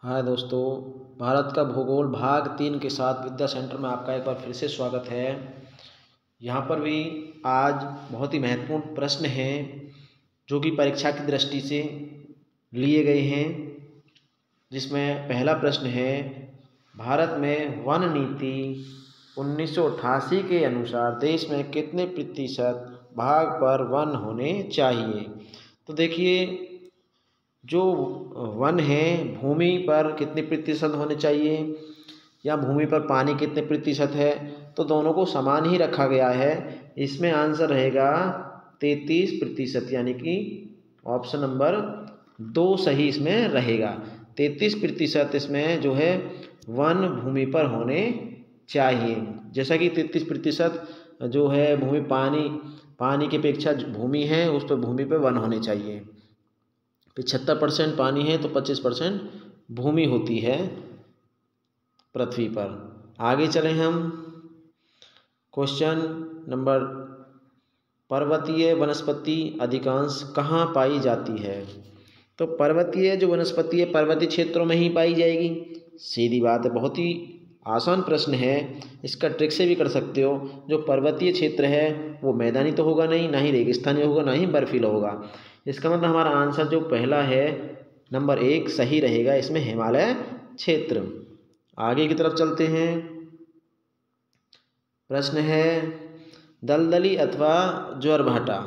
हाय दोस्तों, भारत का भूगोल भाग 3 के साथ विद्या सेंटर में आपका एक बार फिर से स्वागत है। यहाँ पर भी आज बहुत ही महत्वपूर्ण प्रश्न हैं जो कि परीक्षा की दृष्टि से लिए गए हैं, जिसमें पहला प्रश्न है, भारत में वन नीति 1988 के अनुसार देश में कितने प्रतिशत भाग पर वन होने चाहिए। तो देखिए, जो वन है भूमि पर कितने प्रतिशत होने चाहिए या भूमि पर पानी कितने प्रतिशत है, तो दोनों को समान ही रखा गया है। इसमें आंसर रहेगा 33%, यानी कि ऑप्शन नंबर 2 सही इसमें रहेगा। 33% इसमें जो है वन भूमि पर होने चाहिए। जैसा कि 33% जो है भूमि पानी की अपेक्षा भूमि है, उस पर भूमि पर वन होने चाहिए। 75% पानी है तो 25% भूमि होती है पृथ्वी पर। आगे चलें हम। क्वेश्चन नंबर, पर्वतीय वनस्पति अधिकांश कहाँ पाई जाती है। तो पर्वतीय जो वनस्पति है पर्वतीय क्षेत्रों में ही पाई जाएगी। सीधी बात है, बहुत ही आसान प्रश्न है। इसका ट्रिक से भी कर सकते हो। जो पर्वतीय क्षेत्र है वो मैदानी तो होगा नहीं, ना ही रेगिस्तानी होगा, ना ही बर्फीला होगा। इसका मतलब हमारा आंसर जो पहला है नंबर 1 सही रहेगा। इसमें हिमालय क्षेत्र। आगे की तरफ चलते हैं। प्रश्न है, दलदली अथवा ज्वारभाटा।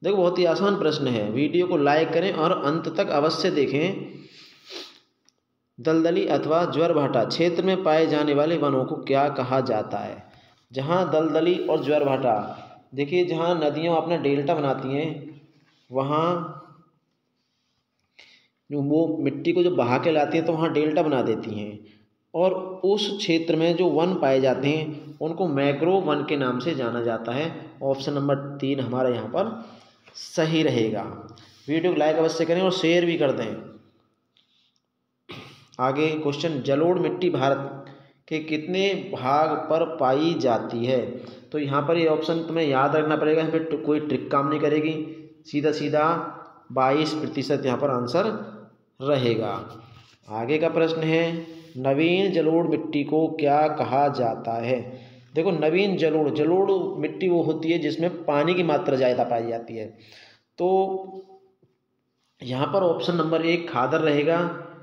देखो, बहुत ही आसान प्रश्न है। वीडियो को लाइक करें और अंत तक अवश्य देखें। दलदली अथवा ज्वारभाटा क्षेत्र में पाए जाने वाले वनों को क्या कहा जाता है। जहाँ दलदली और ज्वारभाटा, देखिए जहाँ नदियाँ अपना डेल्टा बनाती हैं वहाँ वो मिट्टी को जब बहा के लाती हैं तो वहाँ डेल्टा बना देती हैं, और उस क्षेत्र में जो वन पाए जाते हैं उनको मैंग्रोव वन के नाम से जाना जाता है। ऑप्शन नंबर 3 हमारा यहाँ पर सही रहेगा। वीडियो को लाइक अवश्य करें और शेयर भी कर दें। आगे क्वेश्चन, जलोढ़ मिट्टी भारत के कितने भाग पर पाई जाती है। तो यहाँ पर ये ऑप्शन तुम्हें याद रखना पड़ेगा, यहाँ पर कोई ट्रिक काम नहीं करेगी। सीधा सीधा 22% यहाँ पर आंसर रहेगा। आगे का प्रश्न है, नवीन जलोढ़ मिट्टी को क्या कहा जाता है। देखो, नवीन जलोढ़ मिट्टी वो होती है जिसमें पानी की मात्रा ज़्यादा पाई जाती है। तो यहाँ पर ऑप्शन नंबर 1 खादर रहेगा,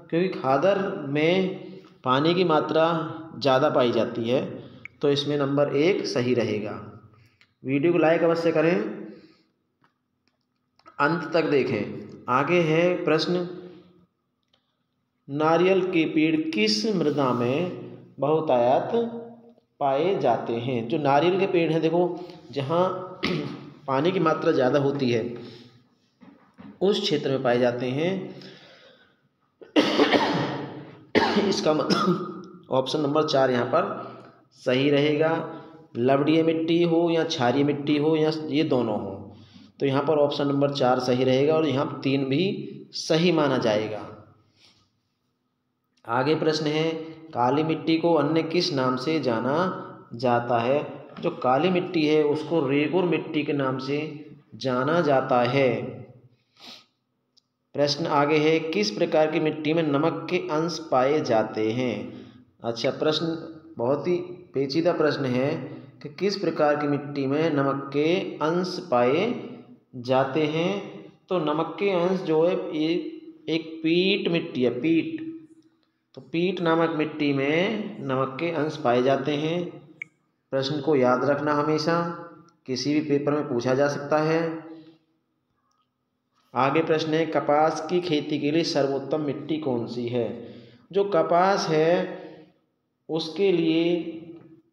क्योंकि खादर में पानी की मात्रा ज़्यादा पाई जाती है। तो इसमें नंबर 1 सही रहेगा। वीडियो को लाइक अवश्य करें, अंत तक देखें। आगे है प्रश्न, नारियल के पेड़ किस मृदा में बहुतायत पाए जाते हैं। जो नारियल के पेड़ हैं, देखो जहाँ पानी की मात्रा ज़्यादा होती है उस क्षेत्र में पाए जाते हैं। इसका मतलब ऑप्शन नंबर 4 यहाँ पर सही रहेगा। लवणीय मिट्टी हो या क्षारीय मिट्टी हो या ये दोनों हो, तो यहाँ पर ऑप्शन नंबर 4 सही रहेगा और यहाँ 3 भी सही माना जाएगा। आगे प्रश्न है, काली मिट्टी को अन्य किस नाम से जाना जाता है। जो काली मिट्टी है उसको रेगुर मिट्टी के नाम से जाना जाता है। प्रश्न आगे है, किस प्रकार की मिट्टी में नमक के अंश पाए जाते हैं। अच्छा, प्रश्न बहुत ही पेचीदा प्रश्न है कि किस प्रकार की मिट्टी में नमक के अंश पाए जाते हैं। तो नमक के अंश जो है एक पीट मिट्टी है, पीट। तो पीट नामक मिट्टी में नमक के अंश पाए जाते हैं। प्रश्न को याद रखना, हमेशा किसी भी पेपर में पूछा जा सकता है। आगे प्रश्न है, कपास की खेती के लिए सर्वोत्तम मिट्टी कौन सी है। जो कपास है उसके लिए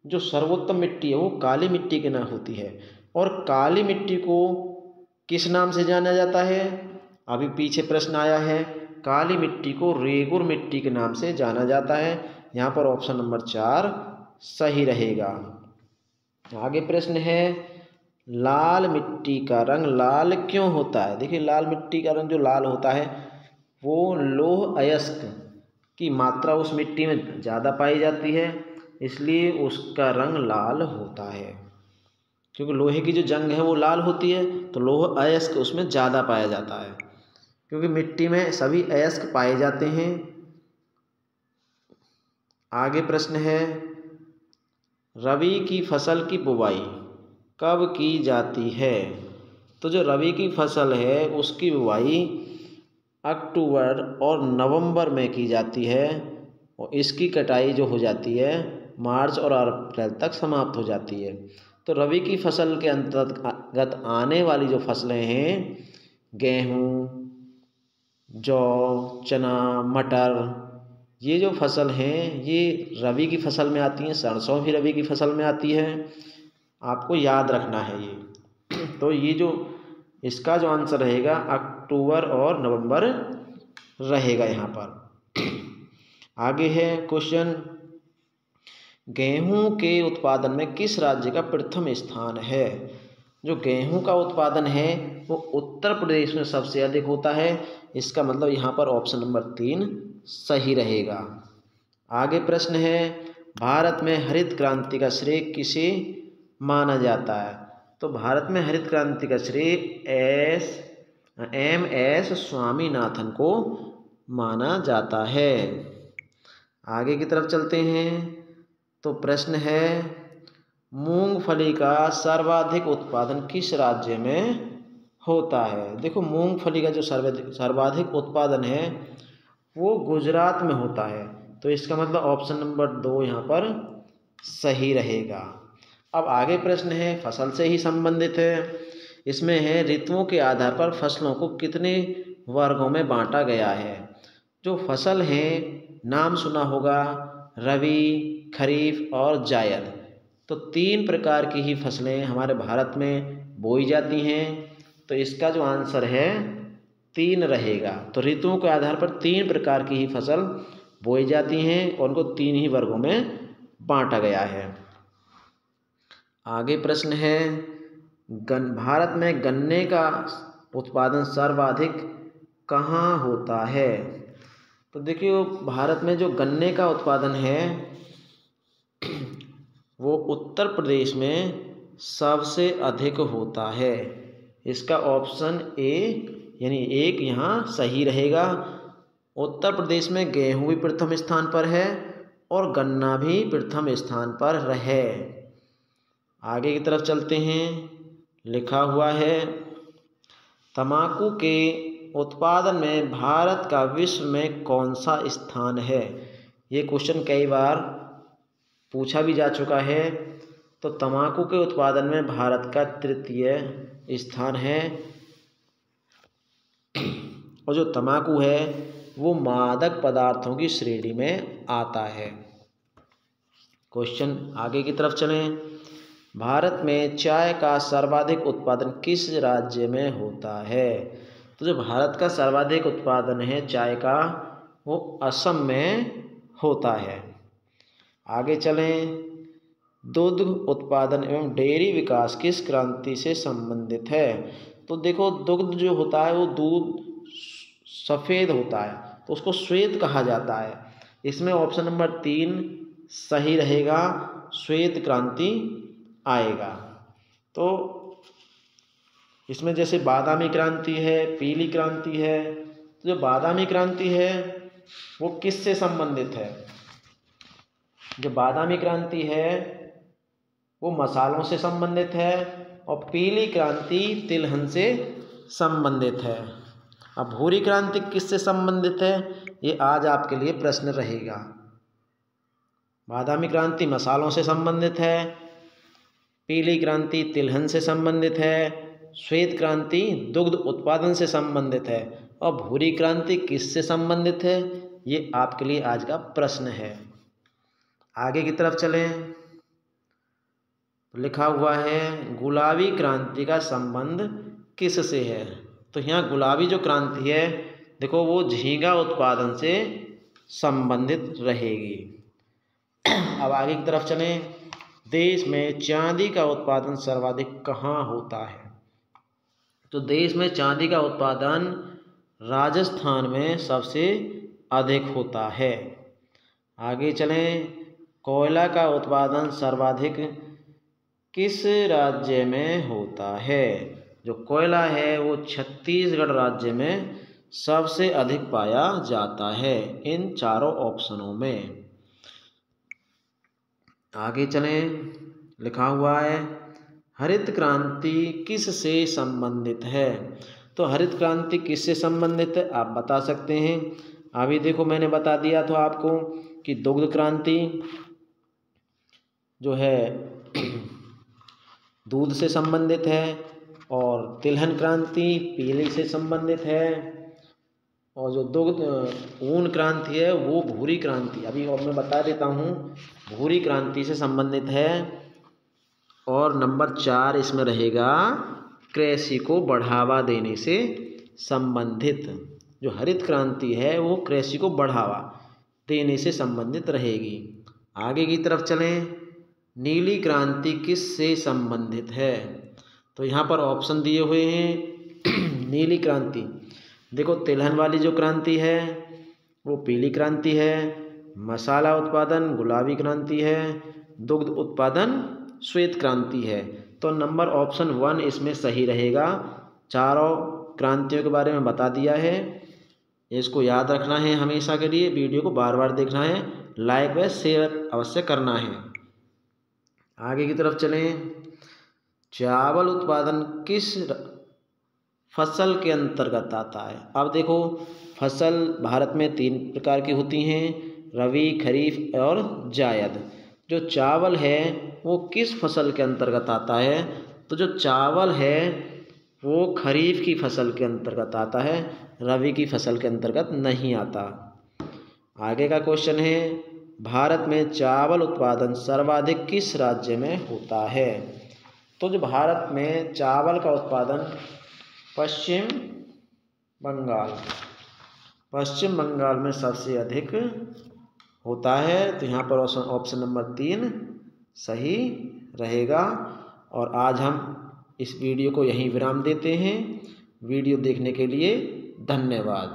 जो सर्वोत्तम मिट्टी है वो काली मिट्टी के नाम होती है। और काली मिट्टी को किस नाम से जाना जाता है। अभी पीछे प्रश्न आया है, काली मिट्टी को रेगुर मिट्टी के नाम से जाना जाता है। यहाँ पर ऑप्शन नंबर 4 सही रहेगा। आगे प्रश्न है, लाल मिट्टी का रंग लाल क्यों होता है। देखिए, लाल मिट्टी का रंग जो लाल होता है वो लौह अयस्क की मात्रा उस मिट्टी में ज़्यादा पाई जाती है, इसलिए उसका रंग लाल होता है। क्योंकि लोहे की जो जंग है वो लाल होती है, तो लौह अयस्क उसमें ज़्यादा पाया जाता है। क्योंकि मिट्टी में सभी अयस्क पाए जाते हैं, आगे प्रश्न है, रबी की फसल की बुवाई कब की जाती है? तो जो रबी की फसल है उसकी बुवाई अक्टूबर और नवंबर में की जाती है और इसकी कटाई जो हो जाती है मार्च और अप्रैल तक समाप्त हो जाती है। तो रबी की फसल के अंतर्गत आने वाली जो फसलें हैं, गेहूँ, जौ, चना, मटर, ये जो फसल हैं ये रबी की फसल में आती हैं। सरसों भी रबी की फसल में आती है, आपको याद रखना है ये। तो ये जो इसका जो आंसर रहेगा अक्टूबर और नवंबर रहेगा यहाँ पर। आगे है क्वेश्चन, गेहूं के उत्पादन में किस राज्य का प्रथम स्थान है? जो गेहूं का उत्पादन है वो उत्तर प्रदेश में सबसे अधिक होता है। इसका मतलब यहाँ पर ऑप्शन नंबर 3 सही रहेगा। आगे प्रश्न है, भारत में हरित क्रांति का श्रेय किसे माना जाता है? तो भारत में हरित क्रांति का श्रेय एम.एस. स्वामीनाथन को माना जाता है। आगे की तरफ चलते हैं। तो प्रश्न है, मूंगफली का सर्वाधिक उत्पादन किस राज्य में होता है? देखो, मूंगफली का जो सर्वाधिक उत्पादन है वो गुजरात में होता है। तो इसका मतलब ऑप्शन नंबर 2 यहाँ पर सही रहेगा। अब आगे प्रश्न है, फसल से ही संबंधित है। इसमें है, ऋतुओं के आधार पर फसलों को कितने वर्गों में बांटा गया है? जो फसल है, नाम सुना होगा, रबी, खरीफ और जायद। तो 3 प्रकार की ही फसलें हमारे भारत में बोई जाती हैं। तो इसका जो आंसर है 3 रहेगा। तो ऋतुओं के आधार पर 3 प्रकार की ही फसल बोई जाती हैं और उनको 3 ही वर्गों में बांटा गया है। आगे प्रश्न है, भारत में गन्ने का उत्पादन सर्वाधिक कहाँ होता है? तो देखिए, भारत में जो गन्ने का उत्पादन है वो उत्तर प्रदेश में सबसे अधिक होता है। इसका ऑप्शन ए यानी 1 यहाँ सही रहेगा। उत्तर प्रदेश में गेहूँ भी प्रथम स्थान पर है और गन्ना भी प्रथम स्थान पर है। आगे की तरफ चलते हैं। लिखा हुआ है, तंबाकू के उत्पादन में भारत का विश्व में कौन सा स्थान है? ये क्वेश्चन कई बार पूछा भी जा चुका है। तो तंबाकू के उत्पादन में भारत का 3य स्थान है और जो तंबाकू है वो मादक पदार्थों की श्रेणी में आता है। क्वेश्चन आगे की तरफ चलें। भारत में चाय का सर्वाधिक उत्पादन किस राज्य में होता है? तो जो भारत का सर्वाधिक उत्पादन है चाय का वो असम में होता है। आगे चलें। दुग्ध उत्पादन एवं डेयरी विकास किस क्रांति से संबंधित है? तो देखो, दुग्ध जो होता है वो दूध सफ़ेद होता है तो उसको श्वेत कहा जाता है। इसमें ऑप्शन नंबर 3 सही रहेगा, श्वेत क्रांति आएगा। तो इसमें जैसे बादामी क्रांति है, पीली क्रांति है। तो जो बादामी क्रांति है वो किससे संबंधित है? जो बादामी क्रांति है वो मसालों से संबंधित है और पीली क्रांति तिलहन से संबंधित है। अब भूरी क्रांति किससे संबंधित है? ये आज आपके लिए प्रश्न रहेगा। बादामी क्रांति मसालों से संबंधित है, पीली क्रांति तिलहन से संबंधित है, श्वेत क्रांति दुग्ध उत्पादन से संबंधित है और भूरी क्रांति किससे संबंधित है? ये आपके लिए आज का प्रश्न है। आगे की तरफ चलें। लिखा हुआ है, गुलाबी क्रांति का संबंध किससे है? तो यहाँ गुलाबी जो क्रांति है देखो वो झींगा उत्पादन से संबंधित रहेगी। अब आगे की तरफ चलें। देश में चांदी का उत्पादन सर्वाधिक कहाँ होता है? तो देश में चांदी का उत्पादन राजस्थान में सबसे अधिक होता है। आगे चलें। कोयला का उत्पादन सर्वाधिक किस राज्य में होता है? जो कोयला है वो छत्तीसगढ़ राज्य में सबसे अधिक पाया जाता है इन चारों ऑप्शनों में। आगे चलें, लिखा हुआ है हरित क्रांति किससे संबंधित है। तो हरित क्रांति किससे संबंधित है आप बता सकते हैं। अभी देखो मैंने बता दिया था आपको कि दुग्ध क्रांति जो है दूध से संबंधित है, और तिलहन क्रांति पीली से संबंधित है, और जो दुग्ध ऊन क्रांति है वो भूरी क्रांति, अभी और मैं बता देता हूँ, भूरी क्रांति से संबंधित है। और नंबर 4 इसमें रहेगा कृषि को बढ़ावा देने से संबंधित। जो हरित क्रांति है वो कृषि को बढ़ावा देने से संबंधित रहेगी। आगे की तरफ चलें, नीली क्रांति किससे संबंधित है। तो यहाँ पर ऑप्शन दिए हुए हैं। नीली क्रांति देखो, तिलहन वाली जो क्रांति है वो पीली क्रांति है, मसाला उत्पादन गुलाबी क्रांति है, दुग्ध उत्पादन श्वेत क्रांति है। तो नंबर ऑप्शन 1 इसमें सही रहेगा। चारों क्रांतियों के बारे में बता दिया है, इसको याद रखना है हमेशा के लिए। वीडियो को बार बार देखना है, लाइक व शेयर अवश्य करना है। आगे की तरफ चलें, चावल उत्पादन किस फसल के अंतर्गत आता है। अब देखो, फसल भारत में 3 प्रकार की होती हैं, रबी, खरीफ और जायद। जो चावल है वो किस फसल के अंतर्गत आता है। तो जो चावल है वो खरीफ की फसल के अंतर्गत आता है, रबी की फसल के अंतर्गत नहीं आता। आगे का क्वेश्चन है, भारत में चावल उत्पादन सर्वाधिक किस राज्य में होता है। तो जो भारत में चावल का उत्पादन पश्चिम बंगाल में सबसे अधिक होता है। तो यहाँ पर ऑप्शन नंबर 3 सही रहेगा। और आज हम इस वीडियो को यहीं विराम देते हैं। वीडियो देखने के लिए धन्यवाद।